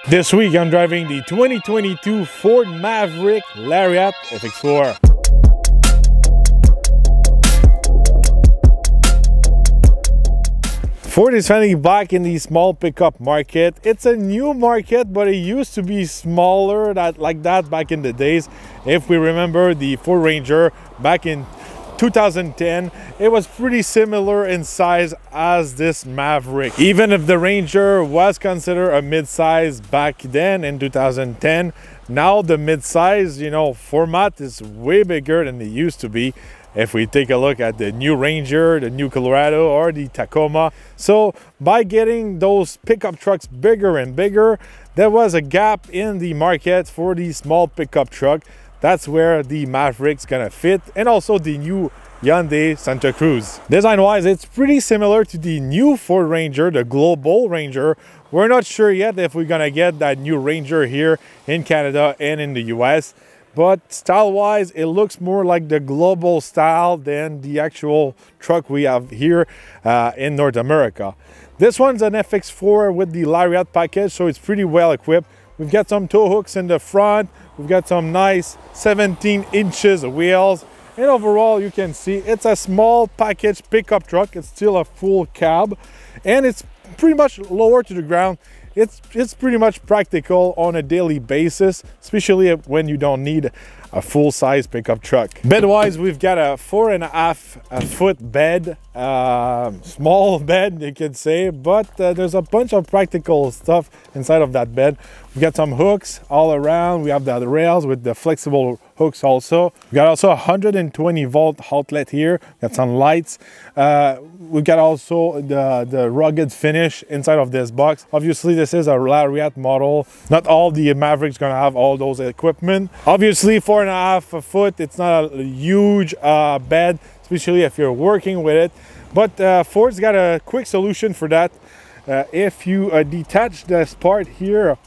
This week I'm driving the 2022 Ford Maverick Lariat FX4. Ford is finally back in the small pickup market. It's a new market, but it used to be smaller like that back in the days. If we remember the Ford Ranger back in 2010, it was pretty similar in size as this Maverick. Even if the Ranger was considered a mid-size back then in 2010, now the mid-size, format is way bigger than it used to be. If we take a look at the new Ranger, the new Colorado, or the Tacoma. So by getting those pickup trucks bigger and bigger, there was a gap in the market for the small pickup truck. That's where the Maverick's gonna fit, and also the new Hyundai Santa Cruz. Design-wise, it's pretty similar to the new Ford Ranger, the Global Ranger. We're not sure yet if we're gonna get that new Ranger here in Canada and in the US. But style-wise, it looks more like the global style than the actual truck we have here in North America. This one's an FX4 with the Lariat package, so it's pretty well equipped. We've got some tow hooks in the front. We've got some nice 17 inches of wheels. And overall, you can see it's a small package pickup truck. It's still a full cab, and it's pretty much lower to the ground. It's pretty much practical on a daily basis, especially when you don't need a full-size pickup truck. Bed-wise, we've got a 4.5 foot bed, small bed you could say, but there's a bunch of practical stuff inside of that bed. We've got some hooks all around. We have the rails with the flexible hooks also. We've got also a 120 volt outlet here. Got some lights. We've got also the rugged finish inside of this box. Obviously, this is a Lariat model. Not all the Mavericks gonna have all those equipment. Obviously, 4.5 foot, it's not a huge bed, especially if you're working with it. But Ford's got a quick solution for that. If you detach this part here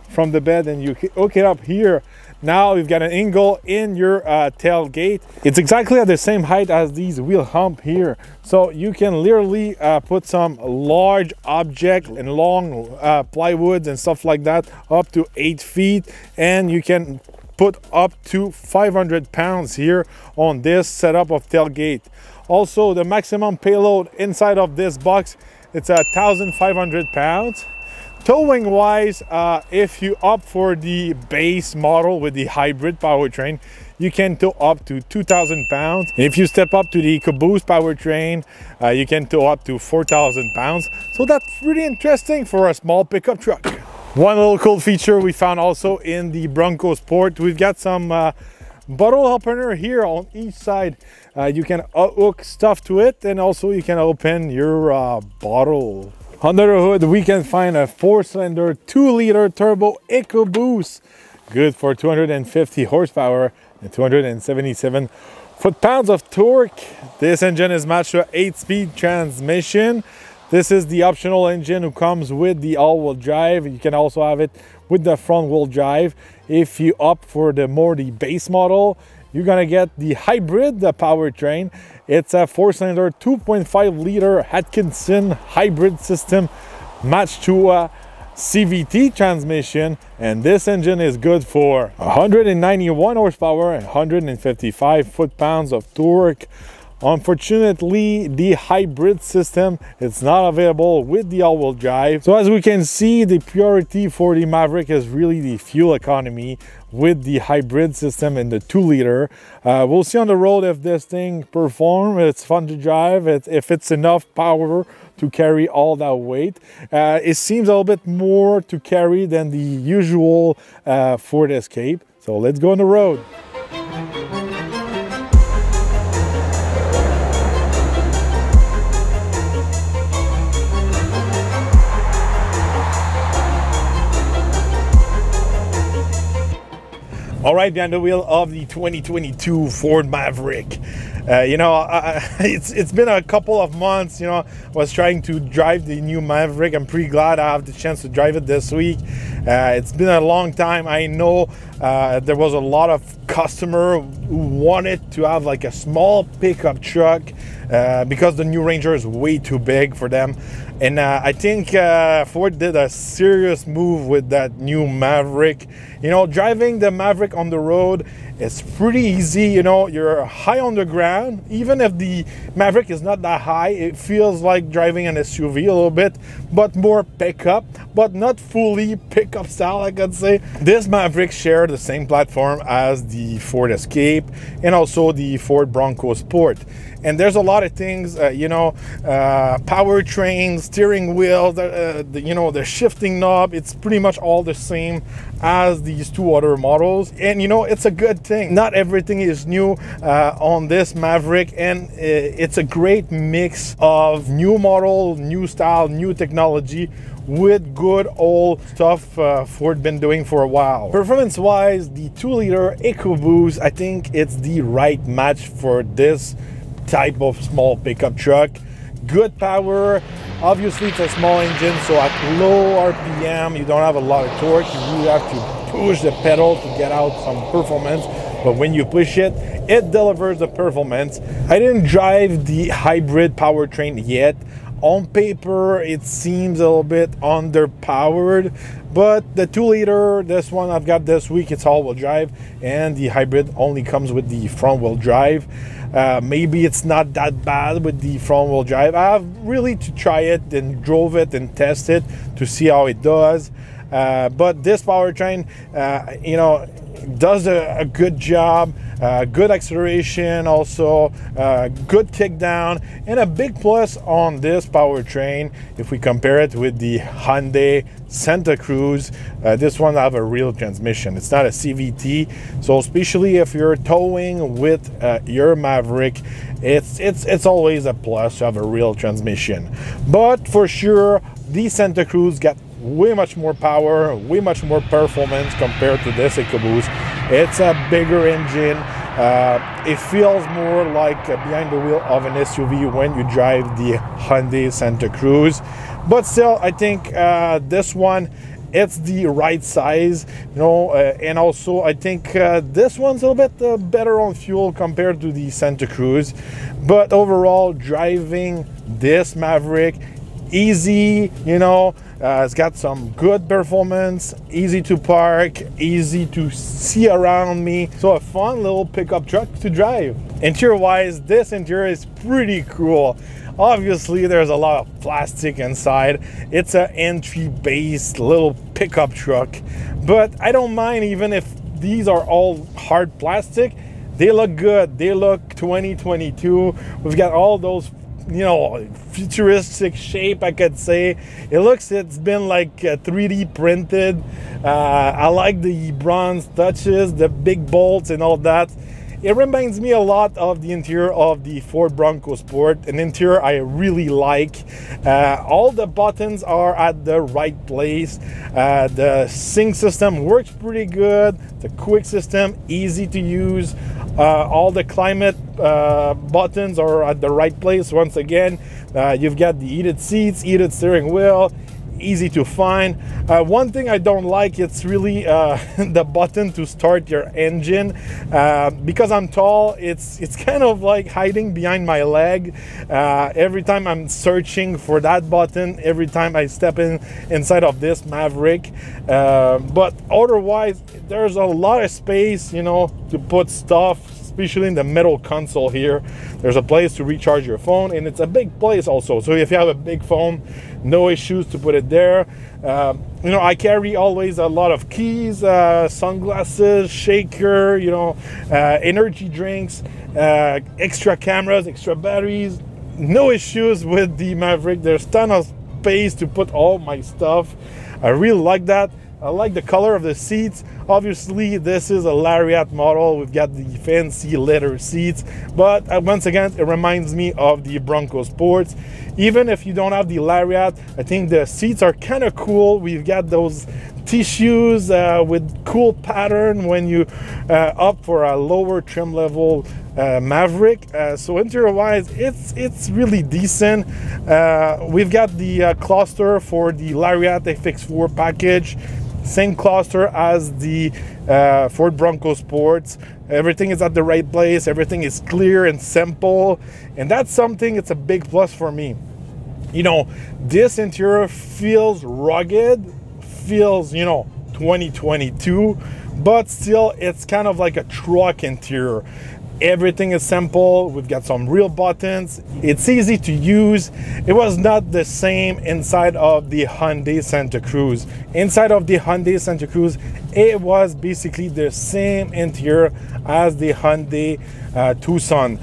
from the bed and you hook it up here, now you've got an angle in your tailgate. It's exactly at the same height as these wheel hump here. So you can literally put some large object and long plywoods and stuff like that up to 8 feet. And you can put up to 500 pounds here on this setup of tailgate. Also, the maximum payload inside of this box, it's 1,500 pounds. Towing wise, if you opt for the base model with the hybrid powertrain, you can tow up to 2,000 pounds. And if you step up to the Ecoboost powertrain, you can tow up to 4,000 pounds. So that's pretty interesting for a small pickup truck. One little cool feature we found also in the Bronco Sport, we've got some bottle opener here on each side. You can hook stuff to it, and also you can open your bottle. Under the hood, we can find a 4-cylinder 2-liter turbo Ecoboost, good for 250 horsepower and 277 foot-pounds of torque. This engine is matched to an 8-speed transmission. This is the optional engine who comes with the all-wheel drive. You can also have it with the front-wheel drive. If you opt for the base model, you're gonna get the hybrid powertrain. It's a 4-cylinder 2.5-liter Atkinson hybrid system matched to a CVT transmission, and this engine is good for 191 horsepower and 155 foot-pounds of torque. Unfortunately, the hybrid system is not available with the all-wheel drive. So as we can see, the priority for the Maverick is really the fuel economy with the hybrid system in the 2-liter. We'll see on the road if this thing performs. It's fun to drive, if it's enough power to carry all that weight. It seems a little bit more to carry than the usual Ford Escape. So let's go on the road. All All right, behind the wheel of the 2022 Ford Maverick. You know, it's been a couple of months. You know, I was trying to drive the new Maverick. I'm pretty glad I have the chance to drive it this week. It's been a long time. I know there was a lot of customer who wanted to have like a small pickup truck because the new Ranger is way too big for them. And I think Ford did a serious move with that new Maverick. You know, driving the Maverick on the road is pretty easy. You know, you're high on the ground. Even if the Maverick is not that high, it feels like driving an SUV a little bit, but more pickup, but not fully pickup style, I could say. This Maverick shares the same platform as the Ford Escape and also the Ford Bronco Sport. And there's a lot of things, you know, powertrain, steering wheel, you know, the shifting knob. It's pretty much all the same as these two other models. And, you know, it's a good thing. Not everything is new on this Maverick. And it's a great mix of new model, new style, new technology with good old stuff Ford been doing for a while. Performance-wise, the 2-liter Ecoboost, I think it's the right match for this type of small pickup truck. Good power. Obviously it's a small engine, so at low RPM you don't have a lot of torque. You really have to push the pedal to get out some performance, but when you push it, it delivers the performance. I didn't drive the hybrid powertrain yet. On paper it seems a little bit underpowered, but the 2-liter, this one I've got this week, it's all-wheel drive, and the hybrid only comes with the front-wheel drive. Maybe it's not that bad with the front-wheel drive. I have really to try it and drove it and test it to see how it does. But this powertrain, you know, does a good job. Good acceleration, also good kick down, and a big plus on this powertrain if we compare it with the Hyundai Santa Cruz. This one have a real transmission. It's not a CVT, so especially if you're towing with your Maverick, it's always a plus to have a real transmission. But for sure, the Santa Cruz got way much more power, way much more performance compared to this Ecoboost. It's a bigger engine. It feels more like behind the wheel of an SUV when you drive the Hyundai Santa Cruz. But still, I think this one, it's the right size, you know, and also I think this one's a little bit better on fuel compared to the Santa Cruz. But overall, driving this Maverick, easy, you know, it's got some good performance, easy to park, easy to see around me. So a fun little pickup truck to drive. Interior wise, this interior is pretty cool. Obviously there's a lot of plastic inside. It's an entry based little pickup truck, but I don't mind even if these are all hard plastic. They look good. They look 2022. We've got all those, you know, futuristic shape, I could say. It's been like 3D printed. I like the bronze touches, the big bolts and all that. It reminds me a lot of the interior of the Ford Bronco Sport, an interior I really like. All the buttons are at the right place. The sync system works pretty good. The quick system, easy to use. All the climate buttons are at the right place. Once again, you've got the heated seats, heated steering wheel, easy to find. One thing I don't like, it's really the button to start your engine. Because I'm tall, it's kind of like hiding behind my leg. Every time I'm searching for that button, every time I step inside of this Maverick. But otherwise, there's a lot of space, you know, to put stuff, especially in the middle console here. There's a place to recharge your phone, and it's a big place also. So if you have a big phone, no issues to put it there. You know, I carry always a lot of keys, sunglasses, shaker, you know, energy drinks, extra cameras, extra batteries. No issues with the Maverick. There's a ton of space to put all my stuff. I really like that. I like the color of the seats. Obviously, this is a Lariat model. We've got the fancy leather seats, but once again, it reminds me of the Bronco Sports. Even if you don't have the Lariat, I think the seats are kind of cool. We've got those tissues with cool pattern when you opt for a lower trim level Maverick. So interior wise, it's really decent. We've got the cluster for the Lariat FX4 package, same cluster as the Ford Bronco Sports. Everything is at the right place, everything is clear and simple, and that's something, it's a big plus for me. You know, this interior feels rugged, feels, you know, 2022, but still it's kind of like a truck interior. Everything is simple. We've got some real buttons. It's easy to use. It was not the same inside of the Hyundai Santa Cruz. Inside of the Hyundai Santa Cruz, it was basically the same interior as the Hyundai Tucson.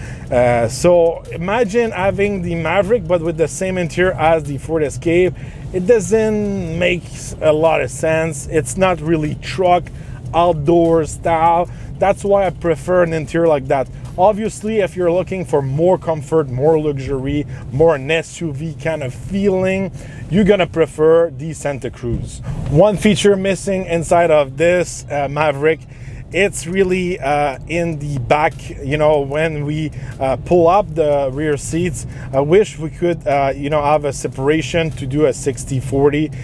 So imagine having the Maverick but with the same interior as the Ford Escape. It doesn't make a lot of sense. It's not really truck outdoor style. That's why I prefer an interior like that. Obviously, if you're looking for more comfort, more luxury, more an SUV kind of feeling, you're gonna prefer the Santa Cruz. One feature missing inside of this Maverick, it's really in the back. You know, when we pull up the rear seats, I wish we could you know, have a separation to do a 60-40,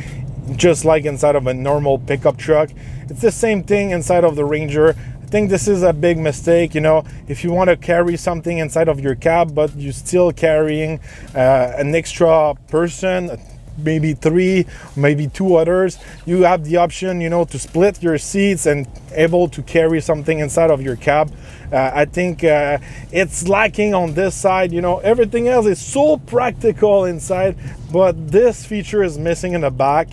just like inside of a normal pickup truck. It's the same thing inside of the Ranger. I think this is a big mistake. You know, if you want to carry something inside of your cab but you're still carrying an extra person, maybe 3, maybe 2 others, you have the option, you know, to split your seats and able to carry something inside of your cab. I think it's lacking on this side. You know, everything else is so practical inside, but this feature is missing in the back.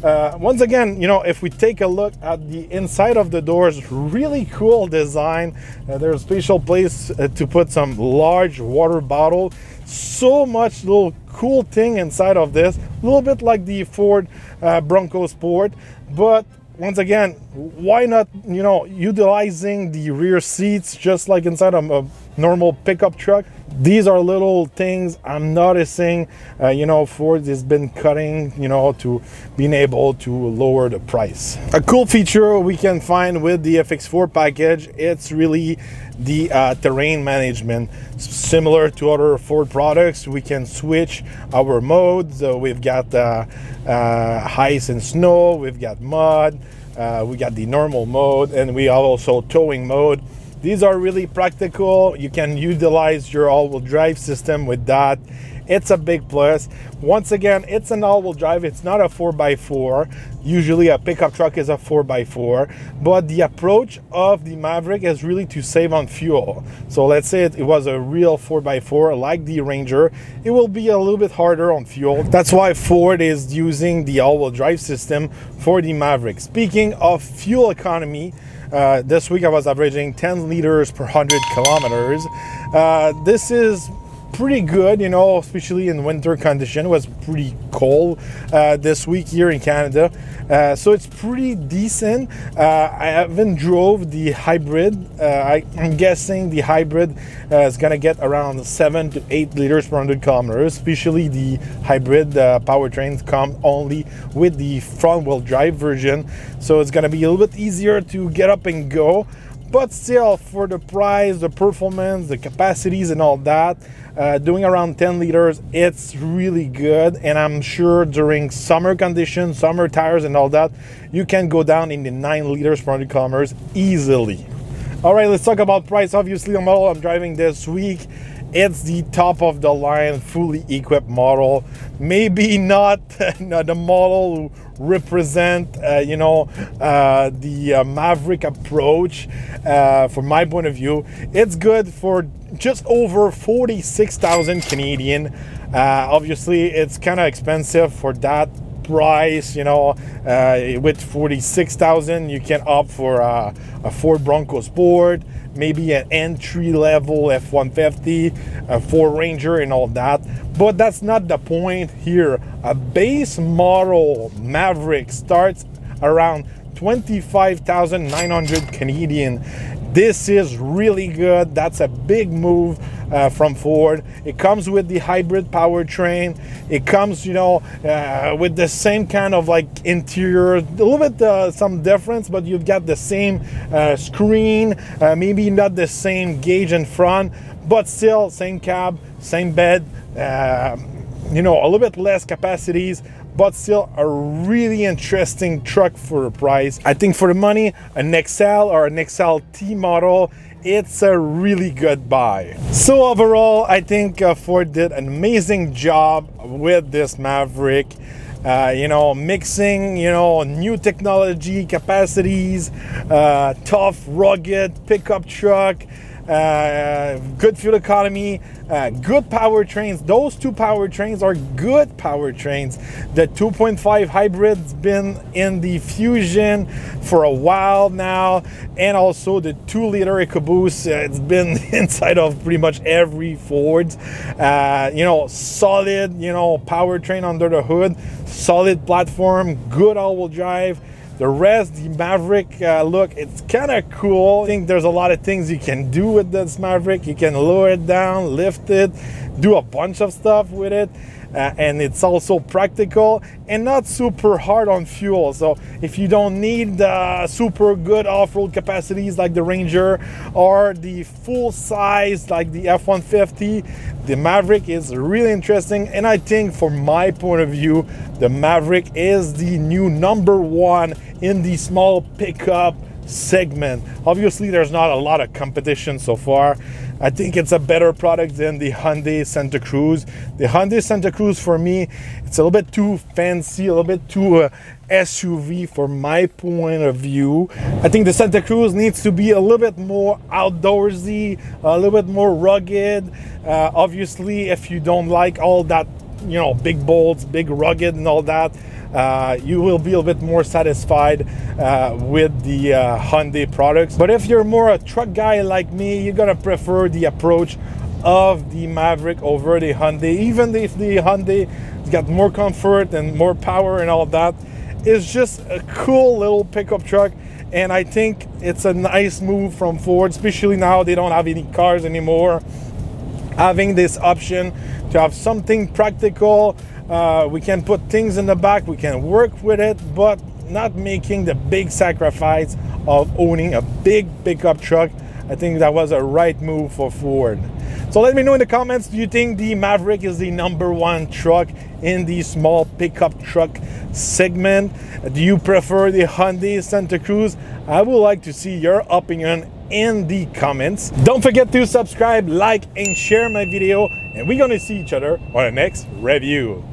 Once again, you know, if we take a look at the inside of the doors, really cool design. There's a special place to put some large water bottle. So much little cool thing inside of this, a little bit like the Ford Bronco Sport. But once again, why not, you know, utilizing the rear seats just like inside of a normal pickup truck? These are little things I'm noticing, you know, Ford has been cutting, you know, to being able to lower the price. A cool feature we can find with the FX4 package, it's really the terrain management. Similar to other Ford products, we can switch our modes. We've got ice and snow, we've got mud, we got the normal mode, and we have also towing mode. These are really practical. You can utilize your all-wheel drive system with that. It's a big plus. Once again, it's an all-wheel drive. It's not a 4x4. Usually a pickup truck is a 4x4. But the approach of the Maverick is really to save on fuel. So let's say it was a real 4x4 like the Ranger. It will be a little bit harder on fuel. That's why Ford is using the all-wheel drive system for the Maverick. Speaking of fuel economy, this week I was averaging 10 liters per 100 kilometers. This is pretty good, you know, especially in winter condition. It was pretty cold this week here in Canada. So it's pretty decent. I haven't drove the hybrid. I'm guessing the hybrid is gonna get around 7 to 8 liters per 100 kilometers. Especially the hybrid powertrains come only with the front wheel drive version. So it's gonna be a little bit easier to get up and go. But still, for the price, the performance, the capacities and all that, doing around 10 liters, it's really good. And I'm sure during summer conditions, summer tires and all that, you can go down in the 9 liters per 100 kilometers easily. All right, let's talk about price. Obviously, the model I'm driving this week, it's the top of the line, fully equipped model. Maybe not the model who represent, you know, the Maverick approach. From my point of view, it's good for just over 46,000 Canadian. Obviously, it's kind of expensive for that price, you know. With 46,000, you can opt for a Ford Bronco Sport, maybe an entry-level F-150, a Ford Ranger and all that. But that's not the point here. A base model Maverick starts around 25,900 Canadian. This is really good. That's a big move from Ford. It comes with the hybrid powertrain. It comes, you know, with the same kind of like interior, a little bit some difference, but you've got the same screen, maybe not the same gauge in front, but still same cab, same bed, you know, a little bit less capacities, but still a really interesting truck for the price. I think for the money, an XL or an XLT model, it's a really good buy. So overall, I think Ford did an amazing job with this Maverick. You know, mixing, you know, new technology, capacities, tough, rugged pickup truck, good fuel economy, good powertrains. Those two powertrains are good powertrains. The 2.5 hybrid's been in the Fusion for a while now, and also the 2-liter Ecoboost, it's been inside of pretty much every Ford. You know, solid, you know, powertrain under the hood, solid platform, good all-wheel drive. The rest, the Maverick, look, it's kind of cool. I think there's a lot of things you can do with this Maverick. You can lower it down, lift it, do a bunch of stuff with it. And it's also practical and not super hard on fuel. So if you don't need super good off-road capacities like the Ranger or the full size like the F-150, the Maverick is really interesting. And I think from my point of view, the Maverick is the new #1 in the small pickup segment. Obviously, there's not a lot of competition so far. I think it's a better product than the Hyundai Santa Cruz. The Hyundai Santa Cruz, for me, it's a little bit too fancy, a little bit too SUV from my point of view. I think the Santa Cruz needs to be a little bit more outdoorsy, a little bit more rugged. Obviously, if you don't like all that, you know, big bolts, big rugged and all that, you will be a little bit more satisfied with the Hyundai products. But if you're more a truck guy like me, you're gonna prefer the approach of the Maverick over the Hyundai. Even if the Hyundai has got more comfort and more power and all that, it's just a cool little pickup truck. And I think it's a nice move from Ford, especially now they don't have any cars anymore. Having this option to have something practical, we can put things in the back, we can work with it, but not making the big sacrifice of owning a big pickup truck. I think that was a right move for Ford. So let me know in the comments, do you think the Maverick is the #1 truck in the small pickup truck segment? Do you prefer the Hyundai Santa Cruz? I would like to see your opinion in the comments. Don't forget to subscribe, like, and share my video, and we're gonna see each other on the next review.